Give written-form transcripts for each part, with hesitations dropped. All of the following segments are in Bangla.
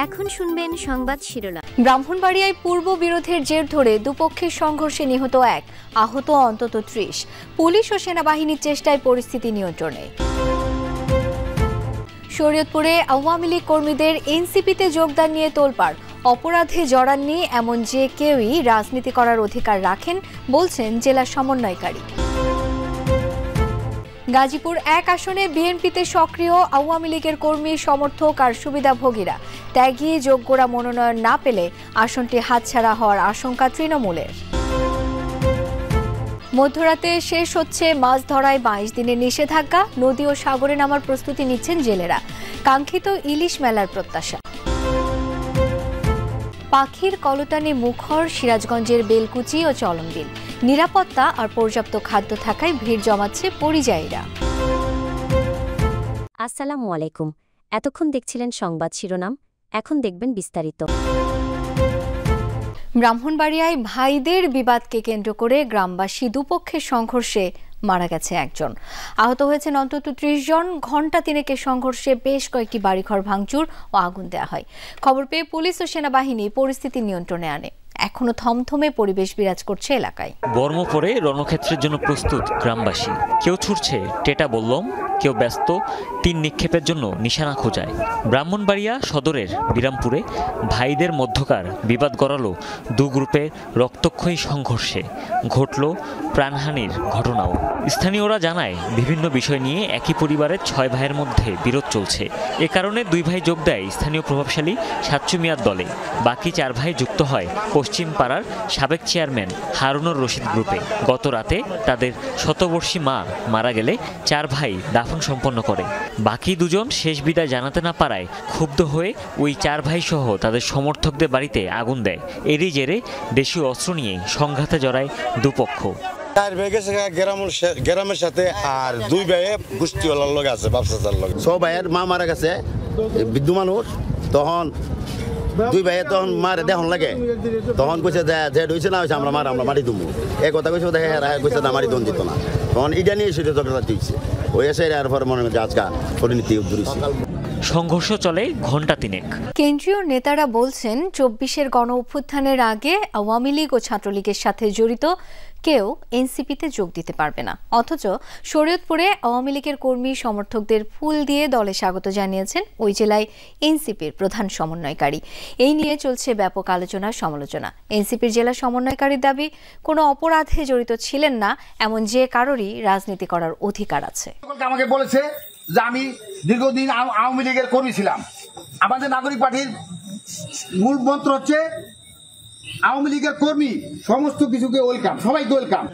এখন শুনবেন সংবাদ শিরোনাম। ব্রাহ্মণবাড়িয়ায় পূর্ব বিরোধের জের ধরে দুপক্ষের সংঘর্ষে নিহত 1, আহত অন্তত 30। পুলিশ ও সেনাবাহিনীর চেষ্টায় পরিস্থিতি নিয়ন্ত্রণে। শরীয়তপুরে আওয়ামী লীগ কর্মীদের এনসিপিতে যোগদান নিয়ে তোলপাড়। অপরাধে জড়াননি এমন যে কেউই রাজনীতি করার অধিকার রাখেন বলছেন জেলা সমন্বয়কারী। গাজীপুর 1 আসনে বিএনপিতে সক্রিয় আওয়ামী লীগের কর্মী, সমর্থক আর সুবিধাভোগীরা। ত্যাগী যোগ্যরা মনোনয়ন না পেলে আসনটি হাতছাড়া হওয়ার আশঙ্কা তৃণমূলের। মধ্যরাতে শেষ হচ্ছে মাছ ধরায় 22 দিনের নিষেধাজ্ঞা। নদী ও সাগরে নামার প্রস্তুতি নিচ্ছেন জেলেরা। কাঙ্ক্ষিত ইলিশ মেলার প্রত্যাশা। পাখির কলতানে মুখর সিরাজগঞ্জের বেলকুচি ও চলনবিল। নিরাপত্তা আর পর্যাপ্ত খাদ্য থাকায় ভিড় জমাচ্ছে পরিযায়ীরা। আসসালামু আলাইকুম। এতক্ষণ দেখছিলেন সংবাদ শিরোনাম, এখন দেখবেন বিস্তারিত। ব্রাহ্মণবাড়িয়ায় ভাইদের বিবাদকে কেন্দ্র করে গ্রামবাসী দুপক্ষের সংঘর্ষে মারা গেছে 1 জন, আহত হয়েছেন অন্তত 30 জন। ঘণ্টা তিনেকের সংঘর্ষে বেশ কয়েকটি বাড়িঘর ভাঙচুর ও আগুন দেওয়া হয়। খবর পেয়ে পুলিশ ও সেনাবাহিনী পরিস্থিতি নিয়ন্ত্রণে আনে। এখনো থমথমে পরিবেশ বিরাজ করছে এলাকায়। বর্ম পরে রণক্ষেত্রের জন্য প্রস্তুত গ্রামবাসী। কেউ ছুটছে টেটা বল্লম, কেউ ব্যস্ত তীর নিক্ষেপের জন্য নিশানা খোঁজায়। ব্রাহ্মণবাড়িয়া সদরের বিরামপুরে ভাইদের মধ্যকার বিবাদ গড়ালো দু গ্রুপের রক্তক্ষয়ী সংঘর্ষে। ঘটল প্রাণহানির ঘটনাও। স্থানীয়রা জানায়, বিভিন্ন বিষয় নিয়ে একই পরিবারের 6 ভাইয়ের মধ্যে বিরোধ চলছে। এ কারণে 2 ভাই যোগ দেয় স্থানীয় প্রভাবশালী সাচ্চু মিয়ার দলে। বাকি 4 ভাই যুক্ত হয় পশ্চিম পাড়ার সাবেক চেয়ারম্যান হারুনুর রশিদ গ্রুপে। গত রাতে তাদের শতবর্ষী মা মারা গেলে 4 ভাই দাফন সম্পন্ন করে। বাকি 2 জন শেষ বিদায় জানাতে না পারায় ক্ষুব্ধ হয়ে ওই 4 ভাই সহ তাদের সমর্থকদের বাড়িতে আগুন দেয়। এরই জেরে দেশীয় অস্ত্র নিয়ে সংঘাতে জড়ায় দুপক্ষ। 4 ভাই গেছে গ্রামের সাথে, আর 2 ভাই গোষ্ঠীওয়ালার লোক আছে, ব্যবসাদার লোক। 6 ভাইয়ের মা মারা গেছে, বৃদ্ধ মানুষ। তখন 2 ভাইয়ে তখন মারে দেখন লাগে, তখন কইছে যে হয়েছে না হয়েছে আমরা মারি দুমু। এই কথা কইছে, দেখে কইছে না মারি দন দিত না। তখন এটা নিয়ে সেটা ঝগড়া দিচ্ছে ওই এসে আর পরে মনে হচ্ছে আজকাল পরিণতি উদ্ভূত। সংঘর্ষ চলে ঘণ্টা তিনেক। কেন্দ্রীয় নেতারা বলছেন 24-এর গণ অভ্যুত্থানের আগে আওয়ামী লীগ ও ছাত্রলীগের সাথে জড়িত কেউ এনসিপিতে যোগ দিতে পারবে না। অথচ শরীয়তপুরে আওয়ামী লীগের কর্মী সমর্থকদের ফুল দিয়ে দলে স্বাগত জানিয়েছেন ওই জেলায় এনসিপির প্রধান সমন্বয়কারী। এই নিয়ে চলছে ব্যাপক আলোচনা সমালোচনা। এনসিপির জেলা সমন্বয়কারীর দাবি, কোনো অপরাধে জড়িত ছিলেন না এমন যে কারোরই রাজনীতি করার অধিকার আছে। আমাকে বলেছে যে আমি দীর্ঘদিন আওয়ামী লীগের কর্মী ছিলাম। আমাদের নাগরিক পার্টির মূল মন্ত্র হচ্ছে আওয়ামী লীগের কর্মী, সমস্ত কিছুকে ওয়েলকাম, সবাইকে ওয়েলকাম।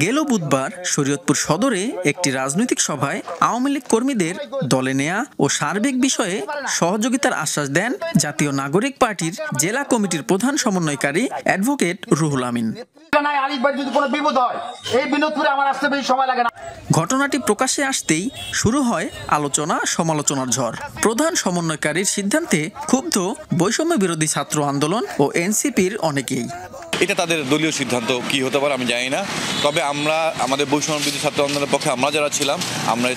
গেল বুধবার শরীয়তপুর সদরে একটি রাজনৈতিক সভায় আওয়ামী লীগ কর্মীদের দলে নেয়া ও সার্বিক বিষয়ে সহযোগিতার আশ্বাস দেন জাতীয় নাগরিক পার্টির জেলা কমিটির প্রধান সমন্বয়কারী অ্যাডভোকেট রুহুল আমিন। ঘটনাটি প্রকাশ্যে আসতেই শুরু হয় আলোচনা সমালোচনার ঝড়। প্রধান সমন্বয়কারীর সিদ্ধান্তে ক্ষুব্ধ বৈষম্য বিরোধী ছাত্র আন্দোলন ও এনসিপির অনেকেই। এটা তাদের দলীয় সিদ্ধান্ত, কি হতে পারে আমি জানি না। তবে আমরা আমাদের বৈষম্য বিরোধী ছাত্র আন্দোলনের পক্ষে আমরা যারা ছিলাম, আমরা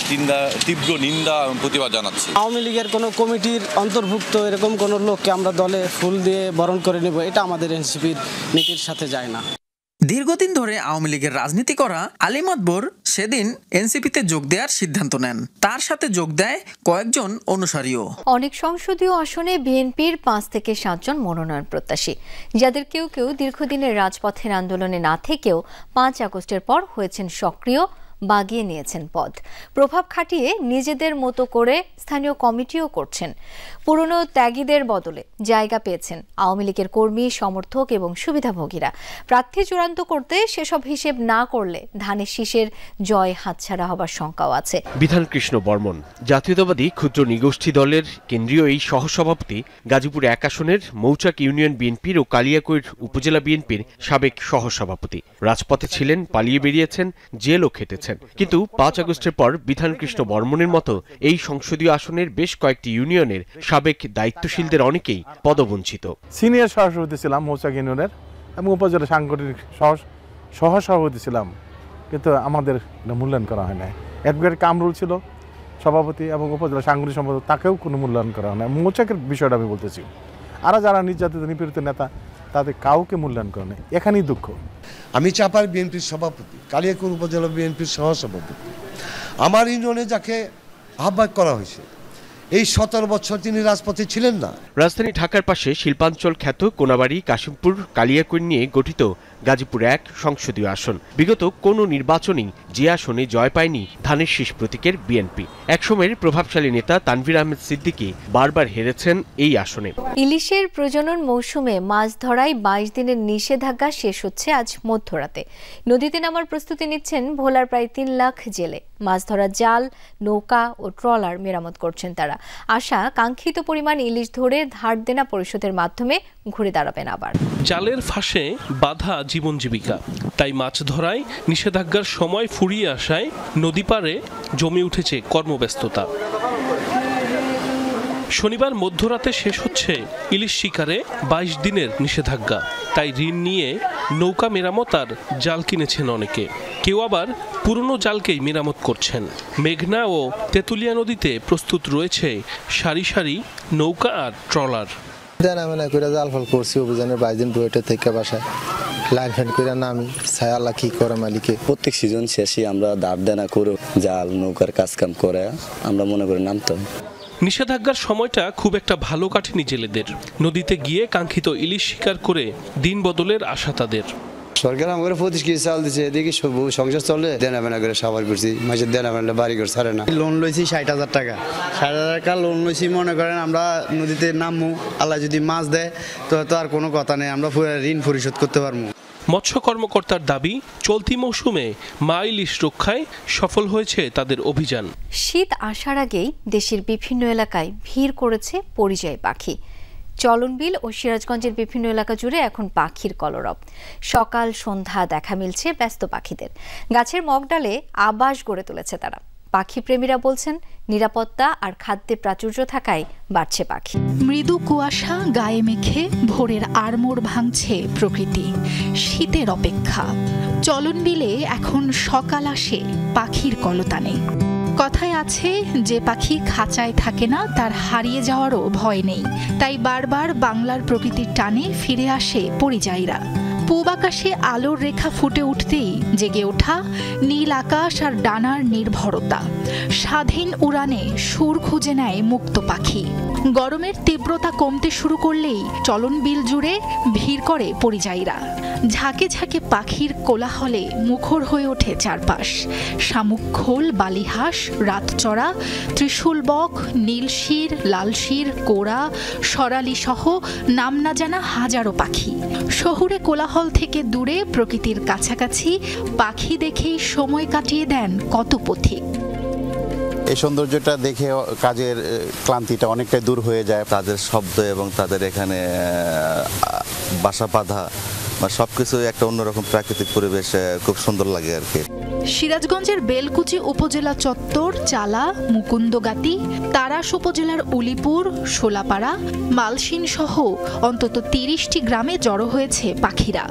তীব্র নিন্দা এবং প্রতিবাদ জানাচ্ছি। আওয়ামী লীগের কোনো কমিটির অন্তর্ভুক্ত এরকম কোনো লোককে আমরা দলে ফুল দিয়ে বরণ করে নেব, এটা আমাদের এনসিপির নীতির সাথে যায় না। দীর্ঘদিন ধরে আওয়ামী লীগের রাজনীতি করা আলী মাতবর সেদিন এনসিপিতে যোগ দেওয়ার সিদ্ধান্ত নেন। তার সাথে যোগ দেয় কয়েকজন অনুসারীও। অনেক সংসদীয় আসনে বিএনপির 5 থেকে 7 জন মনোনয়ন প্রত্যাশী, যাদের কেউ কেউ দীর্ঘদিনের রাজপথের আন্দোলনে না থেকেও 5 আগস্টের পর হয়েছেন সক্রিয়, বাগিয়ে নিয়েছেন পদ। প্রভাব খাটিয়ে নিজেদের মতো করে স্থানীয় কমিটিও করছেন। পুরনো ত্যাগীদের বদলে জায়গা পেয়েছেন আওয়ামী লীগের কর্মী, সমর্থক এবং সুবিধাভোগীরা। প্রার্থী চূড়ান্ত করতে সেসব হিসেব না করলে ধানের শীষের জয় হাতছাড়া হবার শঙ্কাও আছে। বিধানকৃষ্ণ বর্মন জাতীয়তাবাদী ক্ষুদ্র নিগোষ্ঠী দলের কেন্দ্রীয় এই সহসভাপতি, গাজীপুর 1 আসনের মৌচাক ইউনিয়ন বিএনপির ও কালিয়াকৈর উপজেলা বিএনপির সাবেক সহসভাপতি। রাজপথে ছিলেন, পালিয়ে বেরিয়েছেন, জেলও খেটেছেন। কিন্তু 5 আগস্টের পর বিধানকৃষ্ণ বর্মনের মতো এই সংসদীয় আসনের বেশ কয়েকটি ইউনিয়নের সাবেক দায়িত্বশীলদের অনেকেই পদবঞ্চিত। সিনিয়র সহসভাপতি ছিলাম মৌচাক ইউনিয়নের এবং উপজেলা সাংগঠনিক সহসভাপতি ছিলাম, কিন্তু আমাদের মূল্যায়ন করা হয় না। অ্যাডভোকেট কামরুল ছিল, সভাপতি এবং উপজেলা সাংগঠনিক সম্পাদক তাকেও কোনো মূল্যায়ন করা হয় না। মৌচাকের বিষয়টা আমি বলতেছি, আর যারা নির্যাতিত নিপীড়িত নেতা তাদের কাউকে মূল্যায়ন করে না, এখানেই দুঃখ। আমি চাপার বিএনপির সভাপতি, কালিয়াকৈর উপজেলা বিএনপির সহসভাপতি। আমার ইউনিয়নে যাকে আহ্বায়ক করা হয়েছে, এই 17 বছর তিনি রাজপথে ছিলেন না। রাজধানী ঢাকার পাশে শিল্পাঞ্চল খ্যাত কোনাবাড়ি, কাশিমপুর, কালিয়াকৈর নিয়ে গঠিত গাজীপুর 1 সংসদীয় আসন। বিগত কোনো নির্বাচনেই যে আসনে জয় পায়নি ধানের শীষ প্রতীকের বিএনপি। একসময়ের প্রভাবশালী নেতা তানভীর আহমেদ সিদ্দিকী বারবার হেরেছেন এই আসনে। ইলিশের প্রজনন মৌসুমে মাছ ধরায় 22 দিনের নিষেধাজ্ঞা শেষ হচ্ছে আজ মধ্যরাতে। নদীতে নামার প্রস্তুতি নিচ্ছেন ভোলার প্রায় 3 লাখ জেলে। মাছ ধরার জাল, নৌকা ও ট্রলার মেরামত করছেন তারা। আশা কাঙ্ক্ষিত পরিমাণ ইলিশ ধরে ধার দেনা পরিশোধের মাধ্যমে ঘুরে দাঁড়াবেন আবার। জালের ফাঁসে বাধা জীবন জীবিকা, তাই মাছ ধরায় নিষেধাজ্ঞার সময় ফুরিয়ে আসায় নদী পাড়ে জমে উঠেছে কর্মব্যস্ততা। শনিবার মধ্যরাতে শেষ হচ্ছে ইলিশ শিকারে 22 দিনের নিষেধাজ্ঞা, তাই ঋণ নিয়ে নৌকা মেরামত আর জাল কিনেছেন অনেকে। কেউ আবার পুরনো জালকেই মেরামত করছেন। মেঘনা ও তেঁতুলিয়া নদীতে প্রস্তুত রয়েছে সারি সারি নৌকা আর ট্রলার। জাল ফল করছি অভিযানের 22 দিন ডুয়েটে থেকে বাসায় লাইন ফ্যান করে নামি ছায়াল্লা কি করে মালিকে। প্রত্যেক সিজন শেষে আমরা ধার দেনা করে জাল নৌকার কাজকাম করে আমরা মনে করি নামতাম। নিষেধাজ্ঞার সময়টা খুব একটা ভালো কাটেনি জেলেদের। নদীতে গিয়ে কাঙ্ক্ষিত ইলিশ শিকার করে দিন বদলের আশা তাদের। সরকার আমাদের 25 কেজি চাল দিচ্ছে, এদিকে সংসার চলে দেনা বেনা করে সবার করছি, মাসের দেনা বেনা বাড়ি করে ছাড়ে না। লোন লইছি 60,000 টাকা, 60,000 টাকা লোন লইছি। মনে করেন আমরা নদীতে নামবো, আল্লাহ যদি মাছ দেয় তো আর কোনো কথা নেই, আমরা ঋণ পরিশোধ করতে পারবো। মৎস্য কর্মকর্তার দাবি, চলতি মৌসুমে মা ইলিশ রক্ষায় সফল হয়েছে তাদের অভিযান। শীত আসার আগেই দেশের বিভিন্ন এলাকায় ভিড় করেছে পরিযায়ী পাখি। চলনবিল ও সিরাজগঞ্জের বিভিন্ন এলাকা জুড়ে এখন পাখির কলরব। সকাল সন্ধ্যা দেখা মিলছে ব্যস্ত পাখিদের। গাছের মগডালে আবাস গড়ে তুলেছে তারা। পাখি প্রেমীরা বলছেন, নিরাপত্তা আর খাদ্যে প্রাচুর্য থাকায় বাড়ছে পাখি। মৃদু কুয়াশা গায়ে মেখে ভোরের আড়মোড় ভাঙছে প্রকৃতি। শীতের অপেক্ষা। চলনবিলে এখন সকাল আসে পাখির কলতানে। কথায় আছে, যে পাখি খাঁচায় থাকে না তার হারিয়ে যাওয়ারও ভয় নেই। তাই বারবার বাংলার প্রকৃতির টানে ফিরে আসে পরিযায়ীরা। পূব আকাশে আলোর রেখা ফুটে উঠতেই জেগে ওঠা নীল আকাশ আর ডানার নির্ভরতা। স্বাধীন উড়ানে সুর খুঁজে নেয় মুক্ত পাখি। গরমের তীব্রতা কমতে শুরু করলেই চলনবিল জুড়ে ভিড় করে পরিযায়ীরা। ঝাঁকে ঝাঁকে পাখির কোলাহলে মুখর হয়ে ওঠে চারপাশ। শামুক খোল, বালিহাঁস, রাতচড়া, ত্রিশূল বক, নীলশির, লালশির, কোড়া, সরালি সহ নাম না জানা হাজারো পাখি। শহুরে কোলাহল থেকে দূরে প্রকৃতির কাছাকাছি পাখি দেখেই সময় কাটিয়ে দেন কত পথিক। এই সৌন্দর্যটা দেখে কাজের ক্লান্তিটা অনেকটাই দূর হয়ে যায়। তাদের শব্দ এবং তাদের এখানে বাসা বাঁধা বা সবকিছু একটা অন্যরকম প্রাকৃতিক পরিবেশ, খুব সুন্দর লাগে আর কি। সিরাজগঞ্জের বেলকুচি উপজেলা চত্বর, চালা, মুকুন্দগাতি, তারাস উপজেলার উলিপুর, শোলাপাড়া, মালসিন সহ অন্তত 30টি গ্রামে জড়ো হয়েছে পাখিরা।